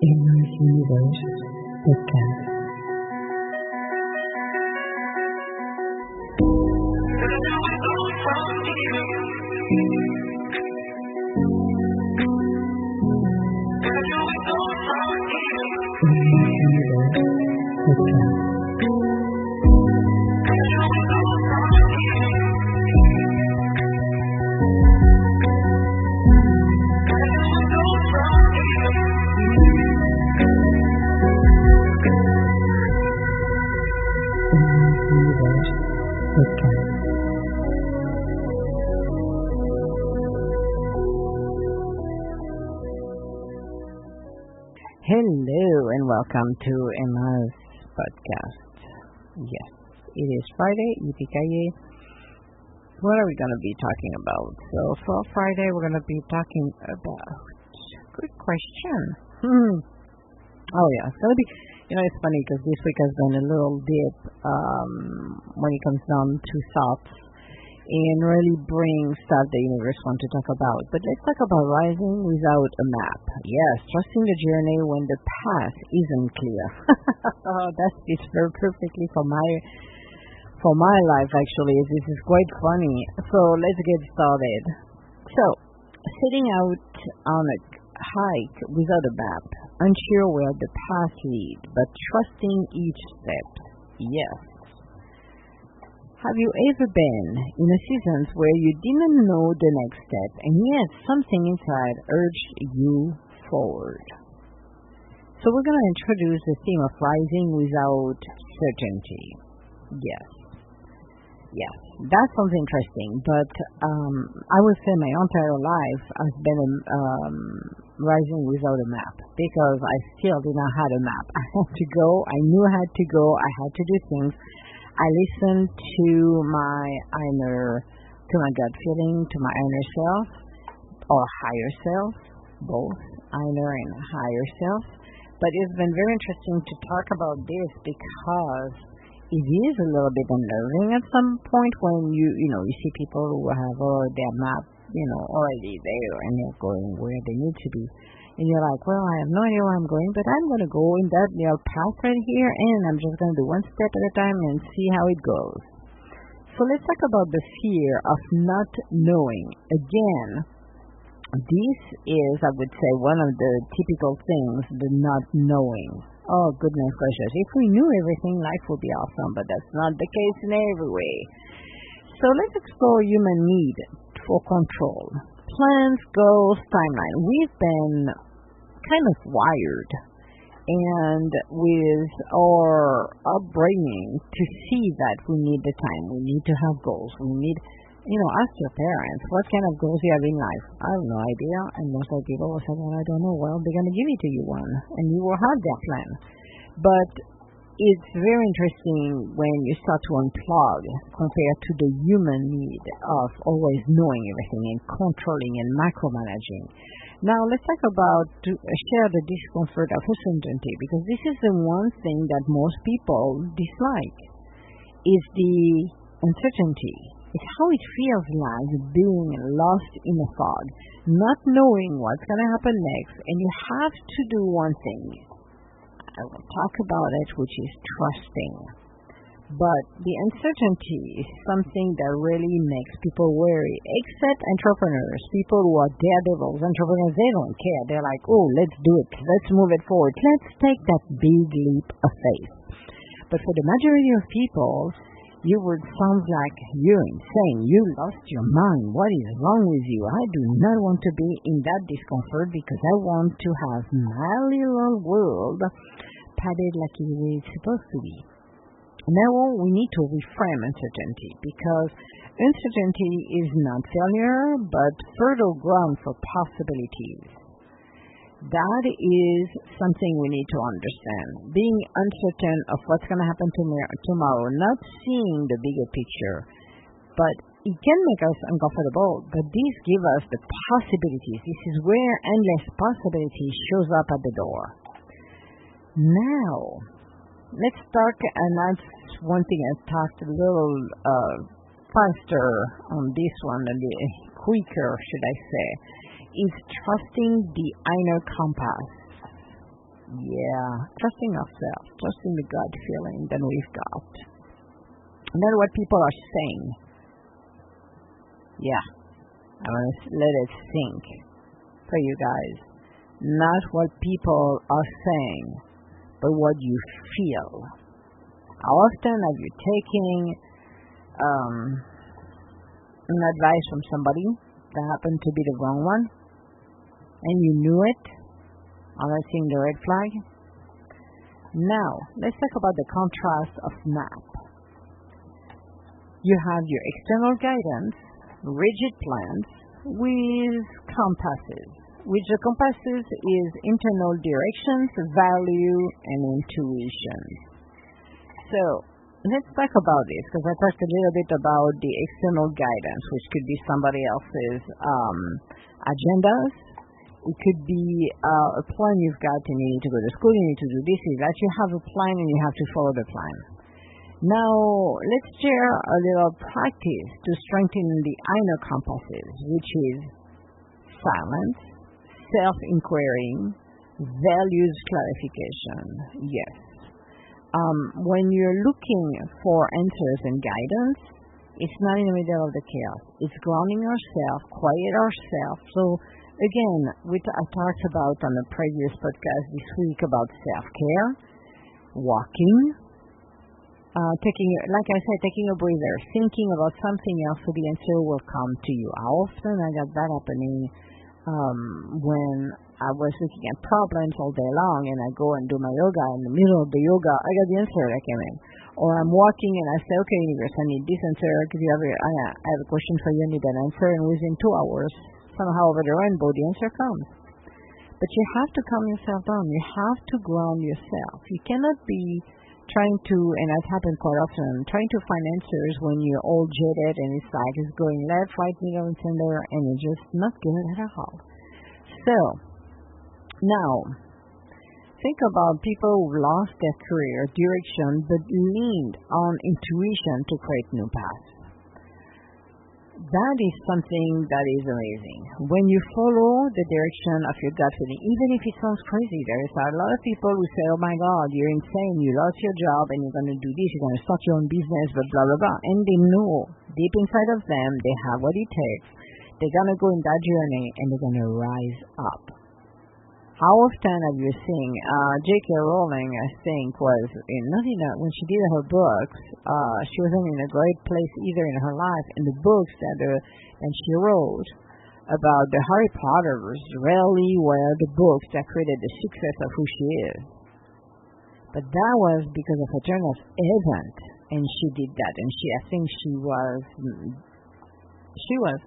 Emma's Universe podcast. Emma's Universe podcast. Emma's Universe podcast. Hello and welcome to Emma's podcast. Yes, it is Friday. Yippee-ki-yay. What are we going to be talking about? So for Friday, we're going to be talking about... Good question. Oh yeah, it's going to be... it's funny because this week has been a little dip when it comes down to thoughts and really bring stuff the universe wants to talk about. But let's talk about rising without a map. Yes, trusting the journey when the path isn't clear. Oh, that fits very perfectly for my life, actually. This is quite funny. So let's get started. So, setting out on a hike without a map, unsure where the path leads, but trusting each step. Yes. Have you ever been in a season where you didn't know the next step, and yet something inside urged you forward? So we're going to introduce the theme of rising without certainty. Yes, that sounds interesting, but I would say my entire life has been rising without a map, because I still did not have a map. I had to go, I knew I had to go, I had to do things. I listened to my gut feeling, to my inner self, or higher self, both inner and higher self. But it's been very interesting to talk about this because it is a little bit unnerving at some point when you see people who have their map, already there and they're going where they need to be. And you're like, well, I have no idea where I'm going, but I'm going to go in that path right here, and I'm just going to do one step at a time and see how it goes. So let's talk about the fear of not knowing. Again, this is, I would say, one of the typical things, the not knowing. Oh, goodness gracious. If we knew everything, life would be awesome, but that's not the case in every way. So let's explore human need for control. Plans, goals, timeline. We've been kind of wired, and with our upbringing, to see that we need the time, we need to have goals, we need, ask your parents, what kind of goals you have in life? I have no idea, and most of the people will say, well, I don't know. Well, they're going to give it to you one, and you will have their plan. But it's very interesting when you start to unplug compared to the human need of always knowing everything and controlling and micromanaging. Now, let's talk about share the discomfort of uncertainty, because this is the one thing that most people dislike, is the uncertainty. It's how it feels like being lost in a fog, not knowing what's going to happen next, and you have to do one thing. I will talk about it, which is trusting. But the uncertainty is something that really makes people worry, except entrepreneurs, people who are daredevils. Entrepreneurs, they don't care. They're like, oh, let's do it. Let's move it forward. Let's take that big leap of faith. But for the majority of people, you would sound like you're insane. You lost your mind. What is wrong with you? I do not want to be in that discomfort, because I want to have my little world padded like it is supposed to be. Now we need to reframe uncertainty, because uncertainty is not failure, but fertile ground for possibilities. That is something we need to understand. Being uncertain of what's going to happen tomorrow, not seeing the bigger picture, but it can make us uncomfortable, but these give us the possibilities. This is where endless possibility shows up at the door. Now, let's talk, and that's one thing I talked a little faster on this one, a little quicker, should I say, is trusting the inner compass. Yeah, trusting ourselves, trusting the gut feeling that we've got. Not what people are saying. Yeah, I'm going to let it sink for you guys. Not what people are saying, but what you feel. How often have you taken an advice from somebody that happened to be the wrong one, and you knew it, without seeing the red flag? Now, let's talk about the contrast of MAP. You have your external guidance, rigid plans, with compasses, which the compasses is internal directions, value, and intuition. So, let's talk about this, because I talked a little bit about the external guidance, which could be somebody else's agendas. It could be a plan you've got, and you need to go to school, you need to do this, that. You have a plan, and you have to follow the plan. Now, let's share a little practice to strengthen the inner compasses, which is silence, self-inquiry, values clarification. Yes. When you're looking for answers and guidance, it's not in the middle of the chaos. It's grounding ourselves, quiet ourselves. So, again, I talked about on the previous podcast this week about self-care, walking, taking a breather, thinking about something else so the answer will come to you. How often I got that happening when I was looking at problems all day long and I go and do my yoga. In the middle of the yoga, I got the answer that came in. Or I'm walking and I say, okay, universe, I need this answer. I have a question for you, I need that answer. And within 2 hours, somehow over the rainbow, the answer comes. But you have to calm yourself down. You have to ground yourself. You cannot be trying to, and that happens quite often, trying to find answers when you're all jaded and it's like it's going left, right, middle, and center, and you're just not good at all. So, now, think about people who lost their career direction but leaned on intuition to create new paths. That is something that is amazing. When you follow the direction of your gut feeling, even if it sounds crazy, there is a lot of people who say, oh my God, you're insane, you lost your job and you're going to do this, you're going to start your own business, but blah, blah, blah. And they know deep inside of them, they have what it takes. They're going to go in that journey and they're going to rise up. How often have you seen J.K. Rowling, I think, when she did her books, she wasn't in a great place either in her life, and the books that she wrote about the Harry Potters really were the books that created the success of who she is. But that was because of a turn of event, and she did that, and I think she was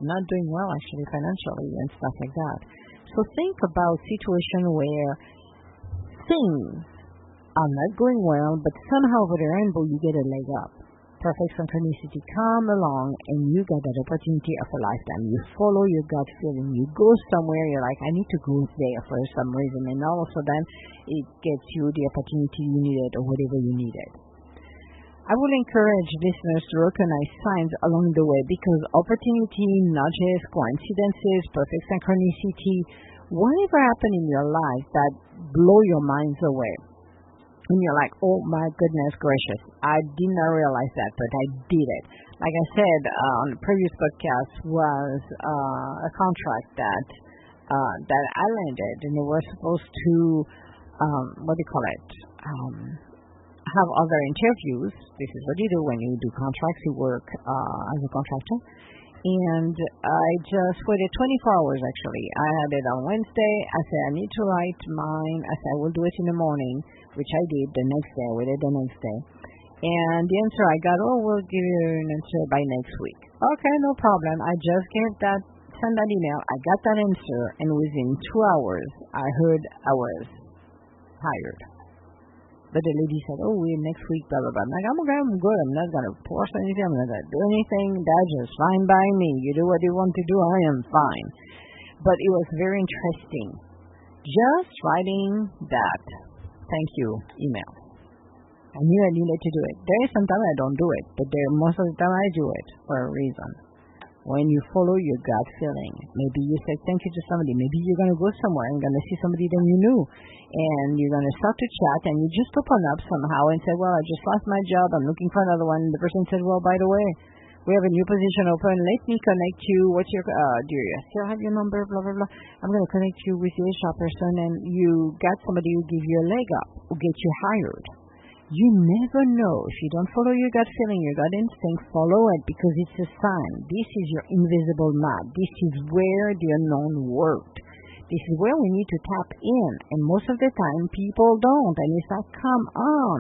not doing well actually financially and stuff like that. So think about a situation where things are not going well, but somehow over the rainbow you get a leg up. Perfect synchronicity come along and you got that opportunity of a lifetime. You follow your gut feeling. You go somewhere, you're like, I need to go there for some reason. And all of a sudden it gets you the opportunity you needed or whatever you needed. I will encourage listeners to recognize signs along the way because opportunity, nudges, coincidences, perfect synchronicity, whatever happened in your life that blow your minds away. And you're like, oh my goodness gracious, I did not realize that, but I did it. Like I said on the previous podcast was a contract that I landed, and they were supposed to, have other interviews. This is what you do when you do contracts. You work as a contractor. And I just waited 24 hours, actually. I had it on Wednesday. I said, I need to write mine. I said, I will do it in the morning, which I did the next day. I waited the next day. And the answer I got, we'll give you an answer by next week. Okay, no problem. I just sent that email. I got that answer. And within 2 hours, I heard I was hired. But the lady said, next week, blah, blah, blah. I'm like, I'm okay, I'm good. I'm not going to force anything. I'm not going to do anything. That's just fine by me. You do what you want to do. I am fine. But it was very interesting. Just writing that thank you email. I knew I needed to do it. There is sometimes I don't do it, but most of the time I do it for a reason. when you follow your gut feeling. Maybe you say thank you to somebody. Maybe you're going to go somewhere and going to see somebody that you knew. And you're going to start to chat and you just open up somehow and say, well, I just lost my job. I'm looking for another one. And the person said, well, by the way, we have a new position open. Let me connect you. What's your, do you still have your number? Blah, blah, blah. I'm going to connect you with the HR person, and you got somebody who give you a leg up, who get you hired. You never know. If you don't follow your gut feeling, your gut instinct, follow it because it's a sign. This is your invisible map. This is where the unknown worked. This is where we need to tap in. And most of the time, people don't. And it's like, come on.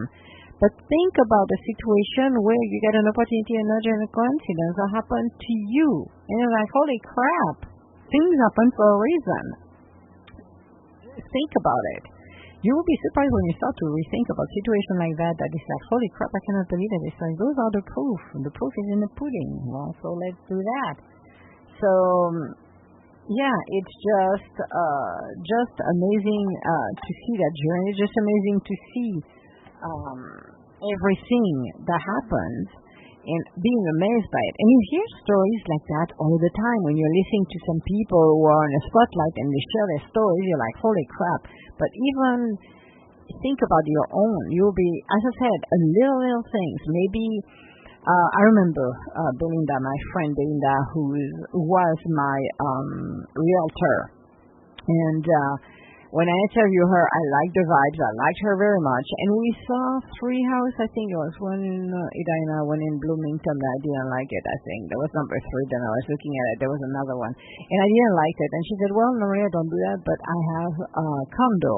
But think about a situation where you get an opportunity, a nudge, and a coincidence that happened to you. And you're like, holy crap. Things happen for a reason. Think about it. You will be surprised when you start to rethink about a situation like that it's like, holy crap, I cannot believe it. It's like, those are the proof. The proof is in the pudding. Well, so let's do that. So, yeah, it's just amazing to see that journey. It's just amazing to see everything that happens and being amazed by it. And you hear stories like that all the time when you're listening to some people who are in a spotlight and they share their stories. You're like, holy crap. But even think about your own. You'll be, as I said, a little things. Maybe I remember Belinda, my friend Belinda, who was my realtor. And when I interviewed her, I liked the vibes. I liked her very much. And we saw 3 houses. I think it was one in Edina, one in Bloomington. I didn't like it, I think. There was number 3. Then I was looking at it. There was another one. And I didn't like it. And she said, well, Maria, don't do that. But I have a condo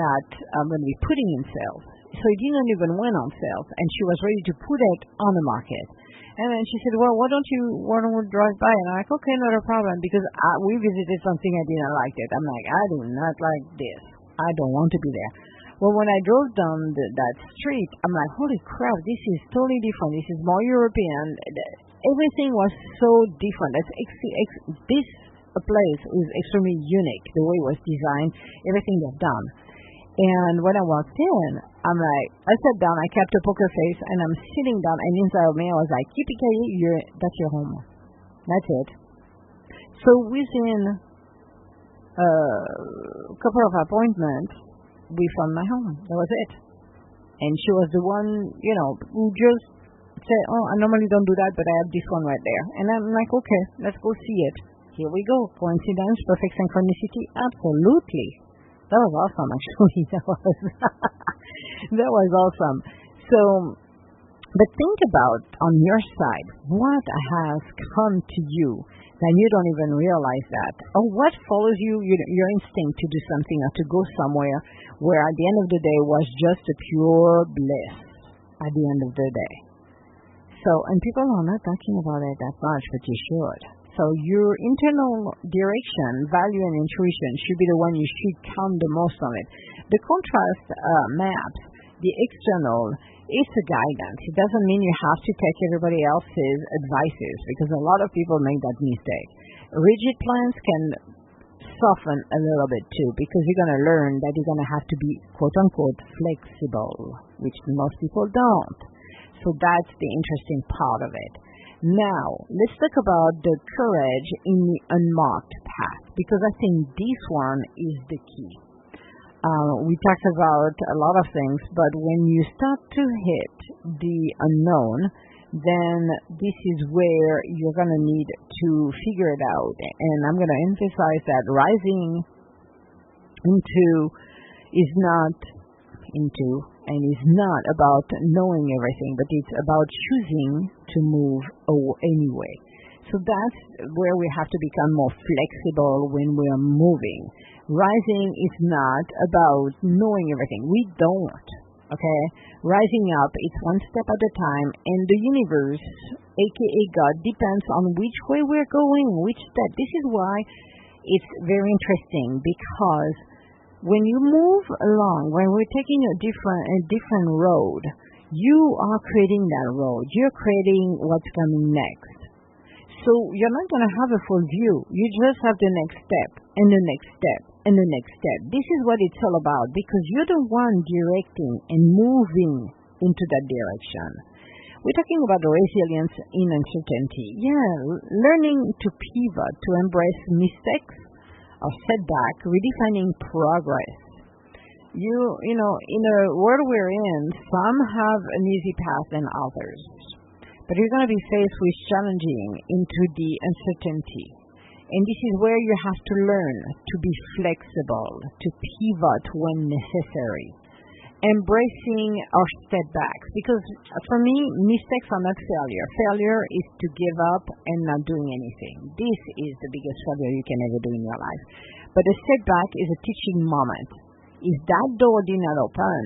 that I'm going to be putting in sales. So it didn't even went on sales. And she was ready to put it on the market. And then she said, well, why don't you drive by? And I'm like, okay, not a problem, because we visited something I didn't like it. I'm like, I do not like this. I don't want to be there. Well, when I drove down that street, I'm like, holy crap, this is totally different. This is more European. Everything was so different. This place is extremely unique, the way it was designed, everything they've done. And when I walked in, I'm like, I sat down, I kept a poker face, and I'm sitting down, and inside of me, I was like, that's your home. That's it. So within a couple of appointments, we found my home. That was it. And she was the one, who just said, oh, I normally don't do that, but I have this one right there. And I'm like, okay, let's go see it. Here we go. Coincidence, perfect synchronicity? Absolutely. That was awesome, actually. That was awesome. So, but think about on your side, what has come to you that you don't even realize that? Or what follows you, your instinct to do something or to go somewhere where at the end of the day was just a pure bliss at the end of the day. So, and people are not talking about it that much, but you should. So your internal direction, value, and intuition should be the one you should count the most on it. The contrast maps, the external, it's a guidance. It doesn't mean you have to take everybody else's advices, because a lot of people make that mistake. Rigid plans can soften a little bit too, because you're going to learn that you're going to have to be quote-unquote flexible, which most people don't. So that's the interesting part of it. Now, let's talk about the courage in the unmarked path, because I think this one is the key. We talked about a lot of things, but when you start to hit the unknown, then this is where you're going to need to figure it out. And I'm going to emphasize that rising into is not into and is not about knowing everything, but it's about choosing to move anyway. So that's where we have to become more flexible when we are moving. Rising is not about knowing everything. We don't. Okay? Rising up, it's one step at a time, and the universe, aka God, depends on which way we're going, which step. This is why it's very interesting, because when you move along, when we're taking a different road, you are creating that road. You're creating what's coming next. So you're not going to have a full view. You just have the next step, and the next step, and the next step. This is what it's all about, because you're the one directing and moving into that direction. We're talking about resilience in uncertainty. Yeah, learning to pivot, to embrace mistakes or setback, redefining progress. You know, in a world we're in, some have an easy path than others. But you're going to be faced with challenging into the uncertainty. And this is where you have to learn to be flexible, to pivot when necessary, embracing our setbacks. Because for me, mistakes are not failure. Failure is to give up and not doing anything. This is the biggest failure you can ever do in your life. But a setback is a teaching moment. If that door did not open,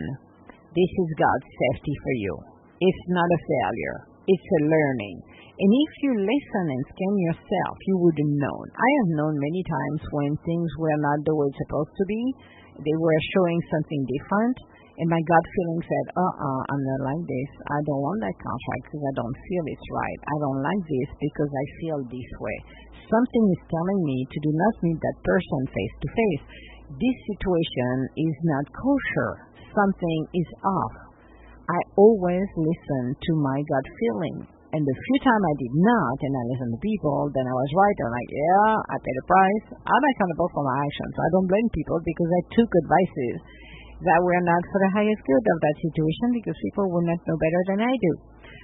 this is God's safety for you. It's not a failure. It's a learning. And if you listen and scan yourself, you would have known. I have known many times when things were not the way it's supposed to be. They were showing something different. And my gut feeling said, I'm not like this. I don't want that contract because I don't feel it's right. I don't like this because I feel this way. Something is telling me to do not meet that person face to face. This situation is not kosher. Something is off. I always listen to my gut feeling. And the few times I did not, and I listened to people, then I was right. I'm like, yeah, I paid the price. I'm accountable for my actions. I don't blame people because I took advices that were not for the highest good of that situation because people will not know better than I do.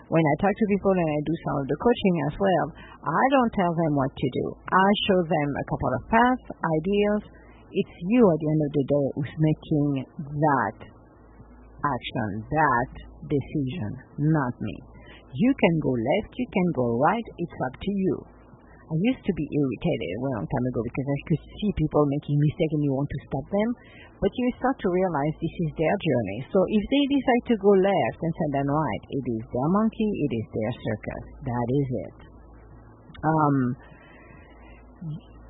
When I talk to people and I do some of the coaching as well, I don't tell them what to do. I show them a couple of paths, ideas. It's you at the end of the day who's making that action, that decision, not me. You can go left, you can go right, it's up to you. I used to be irritated a long time ago because I could see people making mistakes and you want to stop them. But you start to realize this is their journey. So if they decide to go left instead of right, it is their monkey, it is their circus. That is it.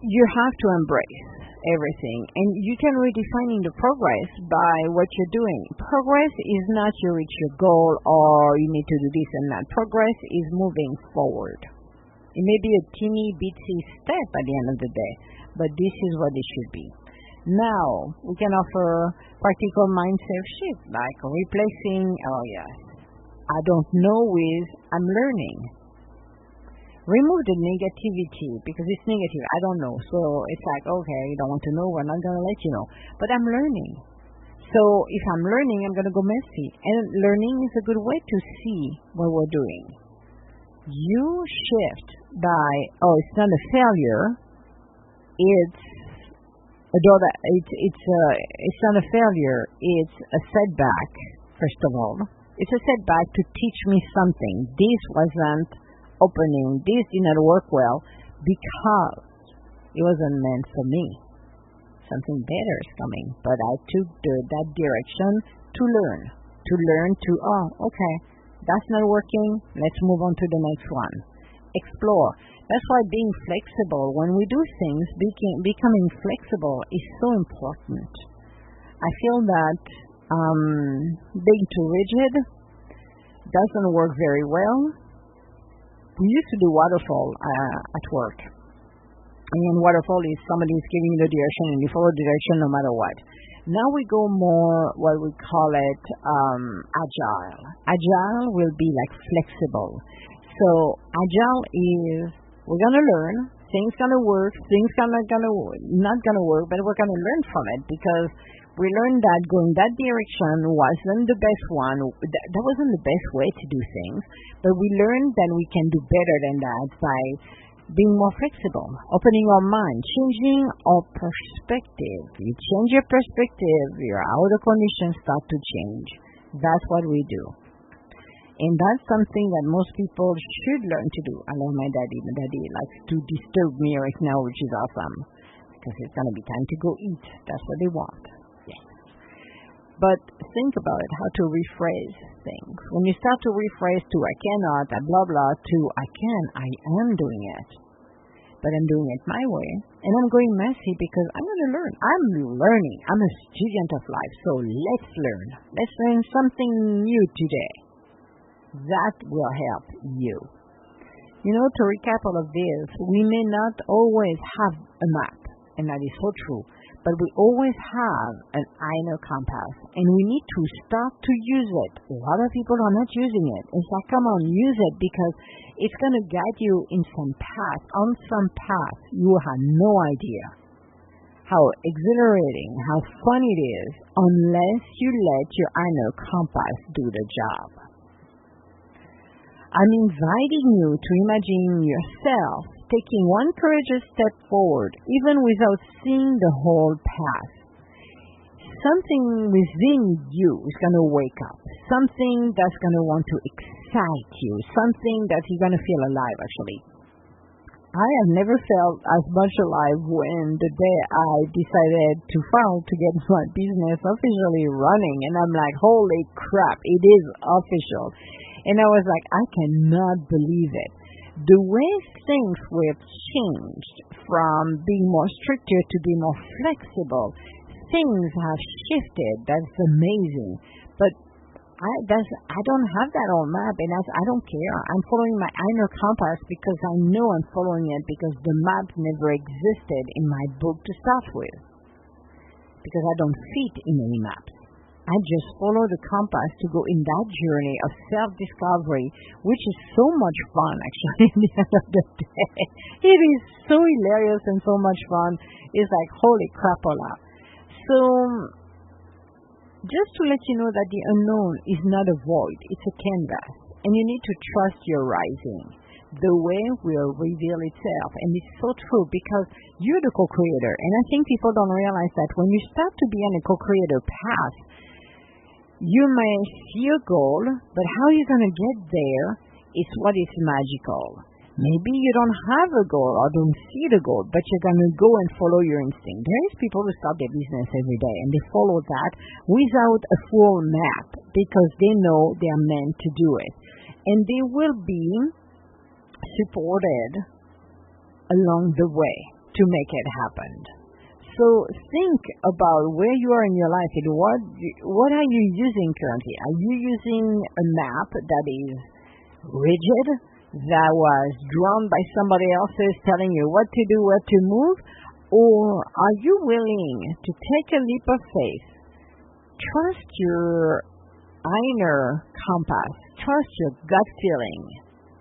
You have to embrace everything. And you can redefining the progress by what you're doing. Progress is not you reach your goal or you need to do this and that. Progress is moving forward. It may be a teeny bitsy step at the end of the day, but this is what it should be. Now, we can offer practical mindset shift, like replacing, I don't know with, I'm learning. Remove the negativity, because it's negative, I don't know. So it's like, okay, you don't want to know, we're not going to let you know. But I'm learning. So if I'm learning, I'm going to go messy. And learning is a good way to see what we're doing. You shift by, it's not a failure, it's not a failure, it's a setback, first of all. It's a setback to teach me something. This wasn't opening, this did not work well because it wasn't meant for me. Something better is coming, but I took that direction to learn, okay, that's not working, let's move on to the next one. Explore. That's why being flexible, when we do things, becoming flexible is so important. I feel that being too rigid doesn't work very well. We used to do waterfall at work. And waterfall is somebody is giving you the direction and you follow the direction no matter what. Now we go more what we call it agile. Agile will be like flexible. So agile is we're going to learn, things going to work, things not going to work, but we're going to learn from it because we learned that going that direction wasn't the best one. That wasn't the best way to do things, but we learned that we can do better than that by being more flexible, opening our mind, changing our perspective. You change your perspective, your outer conditions start to change. That's what we do. And that's something that most people should learn to do. I love my daddy. My daddy likes to disturb me right now, which is awesome. Because it's going to be time to go eat. That's what they want. Yes. But think about it, how to rephrase things. When you start to rephrase to I cannot, blah, blah, to I can, I am doing it. But I'm doing it my way. And I'm going messy because I'm going to learn. I'm learning. I'm a student of life. So let's learn. Let's learn something new today. That will help you. You know, to recap all of this, we may not always have a map, and that is so true, but we always have an inner compass, and we need to start to use it. A lot of people are not using it. It's like, come on, use it, because it's going to guide you in some path, on some path. You have no idea how exhilarating, how fun it is, unless you let your inner compass do the job. I'm inviting you to imagine yourself taking one courageous step forward, even without seeing the whole path. Something within you is going to wake up. Something that's going to want to excite you. Something that you're going to feel alive, actually. I have never felt as much alive when the day I decided to file to get my business officially running. And I'm like, holy crap, it is official. And I was like, I cannot believe it. The way things were changed from being more stricter to being more flexible, things have shifted. That's amazing. But I don't have that on map, and I don't care. I'm following my inner compass because I know I'm following it, because the map never existed in my book to start with. Because I don't fit in any maps. I just follow the compass to go in that journey of self-discovery, which is so much fun, actually, at the end of the day. It is so hilarious and so much fun. It's like, holy crapola. So, just to let you know that the unknown is not a void, it's a canvas. And you need to trust your rising. The way will reveal itself. And it's so true, because you're the co-creator. And I think people don't realize that when you start to be on a co-creator path, you may see a goal, but how you're going to get there is what is magical. Maybe you don't have a goal or don't see the goal, but you're going to go and follow your instinct. There is people who start their business every day, and they follow that without a full map, because they know they are meant to do it. And they will be supported along the way to make it happen. So think about where you are in your life and what are you using currently? Are you using a map that is rigid, that was drawn by somebody else telling you what to do, where to move? Or are you willing to take a leap of faith? Trust your inner compass. Trust your gut feeling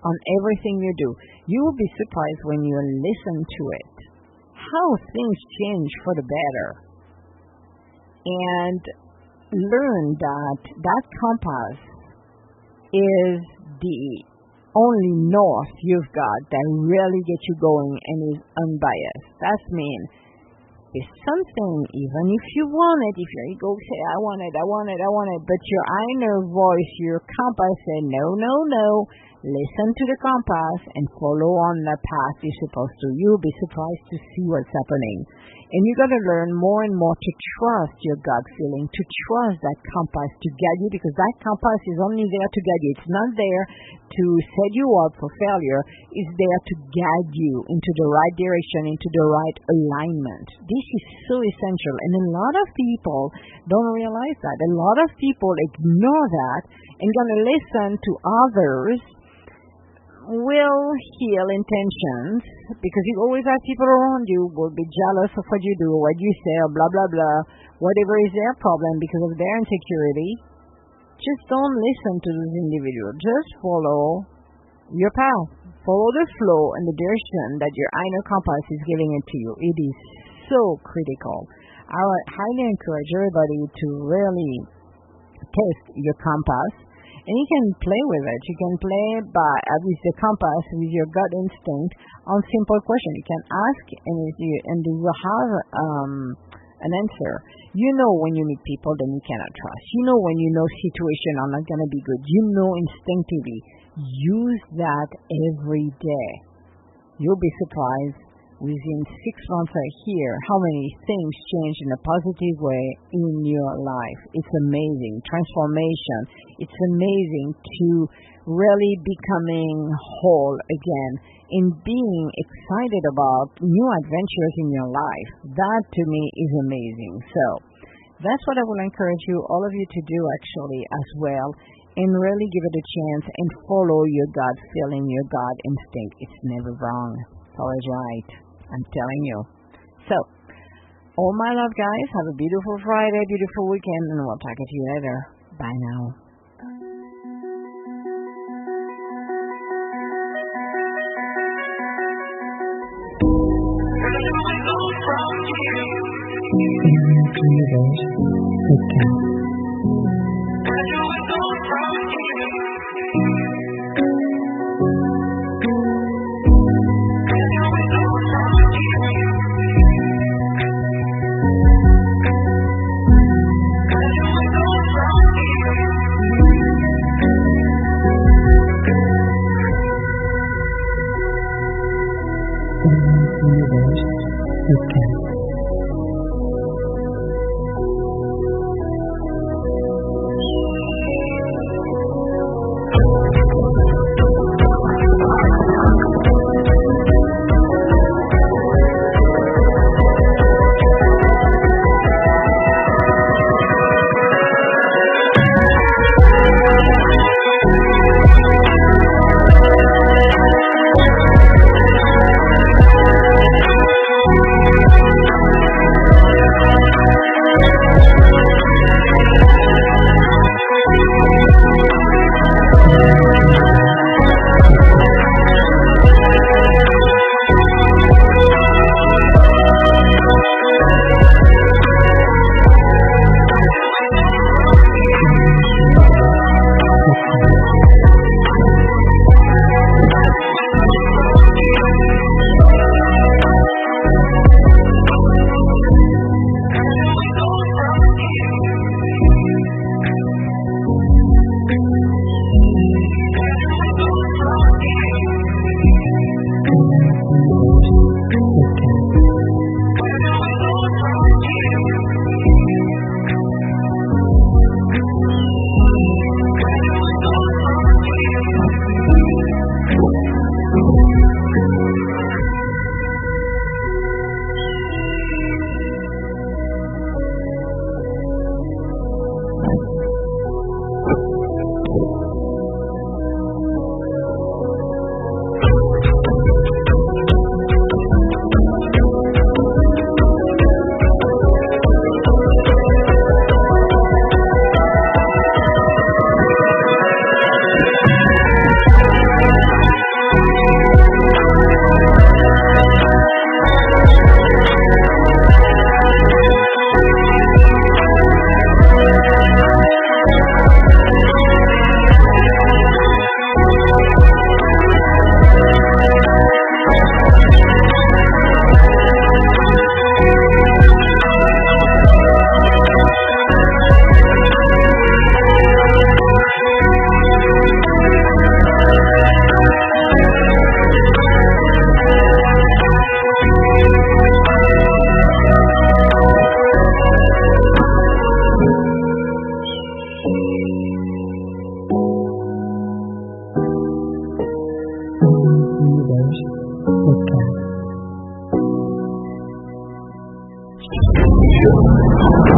on everything you do. You will be surprised when you listen to it, how things change for the better. And learn that that compass is the only north you've got that really gets you going and is unbiased. That means if something, even if you want it, if your ego say, I want it, but your inner voice, your compass say, no, listen to the compass and follow on the path you're supposed to. You'll be surprised to see what's happening. And you got to learn more and more to trust your gut feeling, to trust that compass to guide you, because that compass is only there to guide you. It's not there to set you up for failure. It's there to guide you into the right direction, into the right alignment. This is so essential. And a lot of people don't realize that. A lot of people ignore that and going to listen to others will heal intentions, because you always have people around you who will be jealous of what you do, what you say, or blah, blah, blah. Whatever is their problem because of their insecurity, just don't listen to those individuals. Just follow your path. Follow the flow and the direction that your inner compass is giving it to you. It is so critical. I would highly encourage everybody to really test your compass. And you can play with it. You can play with the compass, with your gut instinct, on simple questions. You can ask, and you will have an answer. You know when you meet people that you cannot trust. You know when you know situations are not going to be good. You know instinctively. Use that every day. You'll be surprised within 6 months or a year how many things change in a positive way in your life. It's amazing. Transformation. It's amazing to really becoming whole again, in being excited about new adventures in your life. That to me is amazing. So that's what I will encourage you, all of you, to do actually as well, and really give it a chance and follow your gut feeling, your gut instinct. It's never wrong. It's always right. I'm telling you. So, All my love, guys. Have a beautiful Friday, beautiful weekend, and we'll talk to you later. Bye now. Podcast.